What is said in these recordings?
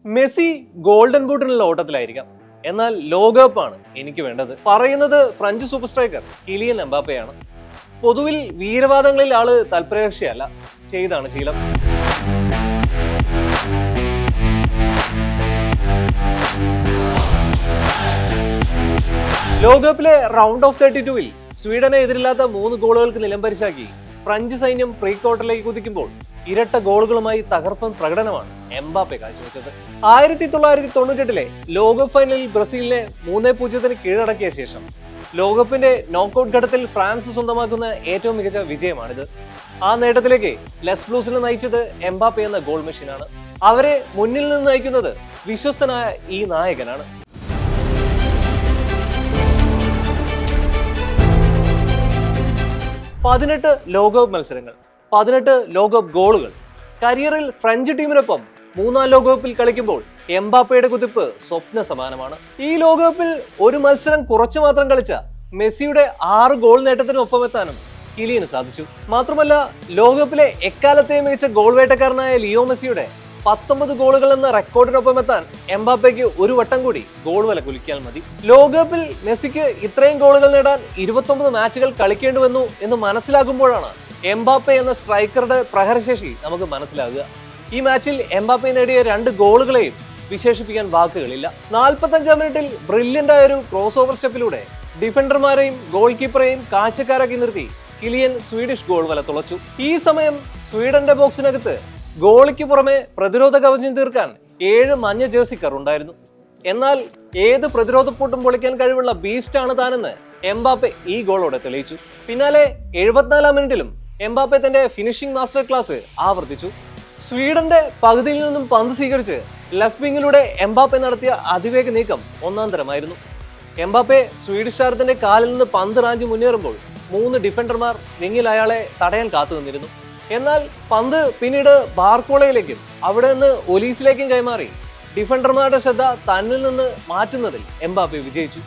Messi golden ബൂട്ടിനുള്ള ഓട്ടത്തിലായിരിക്കാം. എന്നാൽ ലോകകപ്പാണ് എനിക്ക് വേണ്ടത്. പറയുന്നത് ഫ്രഞ്ച് സൂപ്പർ സ്ട്രൈക്കർ കിലിയൻ എംബാപ്പയാണ്. പൊതുവിൽ വീരവാദങ്ങളിൽ ആള് തൽപരകക്ഷിയല്ല, ചെയ്താണ് ശീലം. ലോകകപ്പിലെ റൗണ്ട് ഓഫ് 32-ൽ സ്വീഡനെ എതിരില്ലാത്ത 3 ഗോളുകൾക്ക് നിലംപരിശാക്കി ഫ്രഞ്ച് സൈന്യം പ്രീ ക്വാർട്ടറിലേക്ക് കുതിക്കുമ്പോൾ ഇരട്ട ഗോളുകളുമായി തകർപ്പൻ പ്രകടനമാണ് എംബാപ്പെ കാഴ്ചവെച്ചത്. 1998-ലെ ലോകകപ്പ് ഫൈനലിൽ ബ്രസീലിനെ 3-0 കീഴടക്കിയ ശേഷം ലോകകപ്പിന്റെ നോക്കൌട്ട് ഘട്ടത്തിൽ ഫ്രാൻസ് സ്വന്തമാക്കുന്ന ഏറ്റവും മികച്ച വിജയമാണിത്. ആ നേട്ടത്തിലേക്ക് ലെസ് ബ്ലൂസിനെ നയിച്ചത് എംബാപ്പെ എന്ന ഗോൾ മെഷീനാണ്. അവരെ മുന്നിൽ നിന്ന് നയിക്കുന്നത് വിശ്വസ്തനായ ഈ നായകനാണ്. 18 ലോകകപ്പ് മത്സരങ്ങൾ, 18 ലോകകപ്പ് ഗോളുകൾ. കരിയറിൽ ഫ്രഞ്ച് ടീമിനൊപ്പം 3-ാം ലോകകപ്പിൽ കളിക്കുമ്പോൾ എംബാപ്പയുടെ കുതിപ്പ് സ്വപ്ന സമാനമാണ്. ഈ ലോകകപ്പിൽ ഒരു മത്സരം കുറച്ചു മാത്രം കളിച്ച മെസ്സിയുടെ 6 ഗോൾ നേട്ടത്തിനൊപ്പം എത്താനും കിലിയന് സാധിച്ചു. മാത്രമല്ല, ലോകകപ്പിലെ എക്കാലത്തെ മികച്ച ഗോൾ വേട്ടക്കാരനായ ലിയോ മെസ്സിയുടെ 19 ഗോളുകൾ എന്ന റെക്കോർഡിനൊപ്പം എത്താൻ എംബാപ്പയ്ക്ക് ഒരു വട്ടം കൂടി ഗോൾ വല കുലിക്കാൻ മതി. ലോകകപ്പിൽ മെസ്സിക്ക് ഇത്രയും ഗോളുകൾ നേടാൻ 29 മാച്ചുകൾ കളിക്കേണ്ടി വന്നു എന്ന് മനസ്സിലാകുമ്പോഴാണ് എംബാപ്പെ എന്ന സ്ട്രൈക്കറുടെ പ്രഹരശേഷി നമുക്ക് മനസ്സിലാകുക. ഈ മാച്ചിൽ എംബാപ്പെ നേടിയ 2 ഗോളുകളെയും വിശേഷിപ്പിക്കാൻ വാക്കുകളില്ല. 45-ാം മിനിറ്റിൽ ബ്രില്യന്റ് ആയ ഒരു ക്രോസ് ഓവർ സ്റ്റെപ്പിലൂടെ ഡിഫൻഡർമാരെയും ഗോൾ കീപ്പറെയും കാഴ്ചക്കാരാക്കി നിർത്തി കിലിയൻ സ്വീഡിഷ് ഗോൾ വല തുളച്ചു. ഈ സമയം സ്വീഡന്റെ ബോക്സിനകത്ത് ഗോളിക്ക് പുറമെ പ്രതിരോധ കവചം തീർക്കാൻ 7 മഞ്ഞ ജേഴ്സിക്കാർ ഉണ്ടായിരുന്നു. എന്നാൽ ഏത് പ്രതിരോധ പൂട്ടും പൊളിക്കാൻ കഴിവുള്ള ബീസ്റ്റാണ് താനെന്ന് എംബാപ്പെ ഈ ഗോളോടെ തെളിയിച്ചു. പിന്നാലെ 74-ാം മിനിറ്റിലും എംബാപ്പെ തന്റെ ഫിനിഷിംഗ് മാസ്റ്റർ ക്ലാസ് ആവർത്തിച്ചു. സ്വീഡന്റെ പകുതിയിൽ നിന്നും പന്ത് സ്വീകരിച്ച് ലെഫ്റ്റ് വിങ്ങിലൂടെ എംബാപ്പെ നടത്തിയ അതിവേഗ നീക്കം ഒന്നാം തരമായിരുന്നു. എംബാപ്പെ സ്വീഡിഷ് താരത്തിന്റെ കാലിൽ നിന്ന് പന്ത് റാഞ്ചി മുന്നേറുമ്പോൾ 3 ഡിഫൻഡർമാർ വിങ്ങിൽ അയാളെ തടയാൻ കാത്തു നിന്നിരുന്നു. എന്നാൽ പന്ത് പിന്നീട് ബാർക്കോളയിലേക്കും അവിടെ നിന്ന് ഒലീസിലേക്കും കൈമാറി ഡിഫൻഡർമാരുടെ ശ്രദ്ധ തന്നിൽ നിന്ന് മാറ്റുന്നതിൽ എംബാപ്പെ വിജയിച്ചു.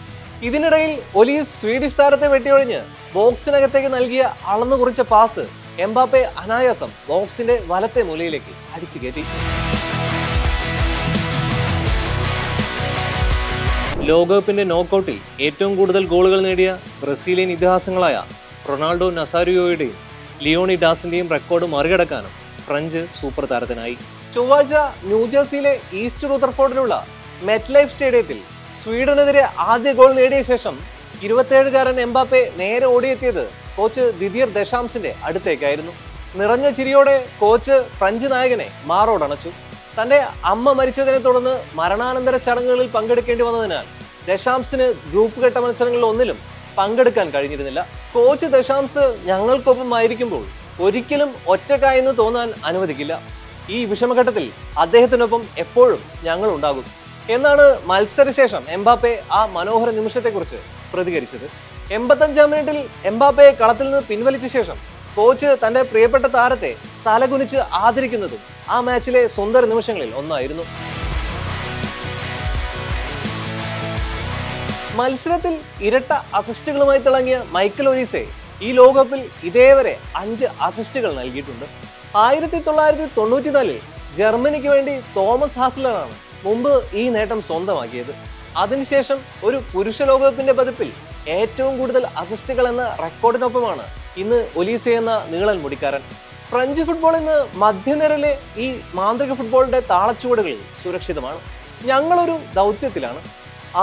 ഇതിനിടയിൽ ഒലീസ് സ്വീഡിഷ് താരത്തെ വെട്ടിയൊഴിഞ്ഞ് ബോക്സിനകത്തേക്ക് നൽകിയ അളന്നു കുറിച്ച പാസ് എംബാപ്പെ അനായാസം ബോക്സിന്റെ വലത്തെ മൂലയിലേക്ക് അടിച്ചു കയറ്റി. ലോകകപ്പിന്റെ നോക്കൌട്ടിൽ ഏറ്റവും കൂടുതൽ ഗോളുകൾ നേടിയ ബ്രസീലിയൻ ഇതിഹാസങ്ങളായ റൊണാൾഡോ നസാരിയോയുടെയും ലിയോണിഡാസിന്റെയും റെക്കോർഡ് മറികടക്കാനും ഫ്രഞ്ച് സൂപ്പർ താരത്തിനായി. ചൊവ്വാഴ്ച ന്യൂജേഴ്സിയിലെ ഈസ്റ്റ് റുദർഫോർഡിലുള്ള മെറ്റ് ലൈഫ് സ്റ്റേഡിയത്തിൽ സ്വീഡനെതിരെ ആദ്യ ഗോൾ നേടിയ ശേഷം 27-കാരൻ എംബാപ്പെ നേരെ ഓടിയെത്തിയത് കോച്ച് ദിദിയർ ദശാംസിന്റെ അടുത്തേക്കായിരുന്നു. നിറഞ്ഞ ചിരിയോടെ കോച്ച് ഫ്രഞ്ച് നായകനെ മാറോടണച്ചു. തന്റെ അമ്മ മരിച്ചതിനെ തുടർന്ന് മരണാനന്തര ചടങ്ങുകളിൽ പങ്കെടുക്കേണ്ടി വന്നതിനാൽ ദശാംസിന് ഗ്രൂപ്പ് ഘട്ട മത്സരങ്ങളിൽ ഒന്നിലും പങ്കെടുക്കാൻ കഴിഞ്ഞിരുന്നില്ല. കോച്ച് ദശാംസ് ഞങ്ങൾക്കൊപ്പം ആയിരിക്കുമ്പോൾ ഒരിക്കലും ഒറ്റക്കായെന്ന് തോന്നാൻ അനുവദിക്കില്ല. ഈ വിഷമഘട്ടത്തിൽ അദ്ദേഹത്തിനൊപ്പം എപ്പോഴും ഞങ്ങൾ ഉണ്ടാകും എന്നാണ് മത്സരശേഷം എംബാപ്പെ ആ മനോഹര നിമിഷത്തെക്കുറിച്ച് പ്രതികരിച്ചത്. 85-ാം മിനിറ്റിൽ എംബാപ്പയെ കളത്തിൽ നിന്ന് പിൻവലിച്ച ശേഷം കോച്ച് തന്റെ പ്രിയപ്പെട്ട താരത്തെ തലകുനിച്ച് ആദരിക്കുന്നതും ആ മാച്ചിലെ സുന്ദര നിമിഷങ്ങളിൽ ഒന്നായിരുന്നു. മത്സരത്തിൽ ഇരട്ട അസിസ്റ്റുകളുമായി തിളങ്ങിയ മൈക്കൽ ഒലീസെ ഈ ലോകകപ്പിൽ ഇതേവരെ 5 അസിസ്റ്റുകൾ നൽകിയിട്ടുണ്ട്. 1994-ൽ ജർമ്മനിക്ക് വേണ്ടി തോമസ് ഹാസ്ലറാണ് മുമ്പ് ഈ നേട്ടം സ്വന്തമാക്കിയത്. അതിനുശേഷം ഒരു പുരുഷ ലോകകപ്പിന്റെ പതിപ്പിൽ ഏറ്റവും കൂടുതൽ അസിസ്റ്റുകൾ എന്ന റെക്കോർഡിനൊപ്പമാണ് ഇന്ന് ഒലീസെ എന്ന നീളൻ മുടിക്കാരൻ. ഫ്രഞ്ച് ഫുട്ബോൾ ഇന്ന് മധ്യനിരയിലെ ഈ മാന്ത്രിക ഫുട്ബോളിന്റെ താളച്ചുവടുകളിൽ സുരക്ഷിതമാണ്. ഞങ്ങളൊരു ദൗത്യത്തിലാണ്,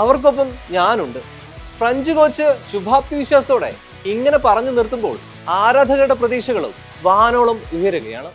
അവർക്കൊപ്പം ഞാനുണ്ട്. ഫ്രഞ്ച് കോച്ച് ശുഭാപ്തി വിശ്വാസത്തോടെ ഇങ്ങനെ പറഞ്ഞു നിർത്തുമ്പോൾ ആരാധകരുടെ പ്രതീക്ഷകളും വാനോളം ഉയരുകയാണ്.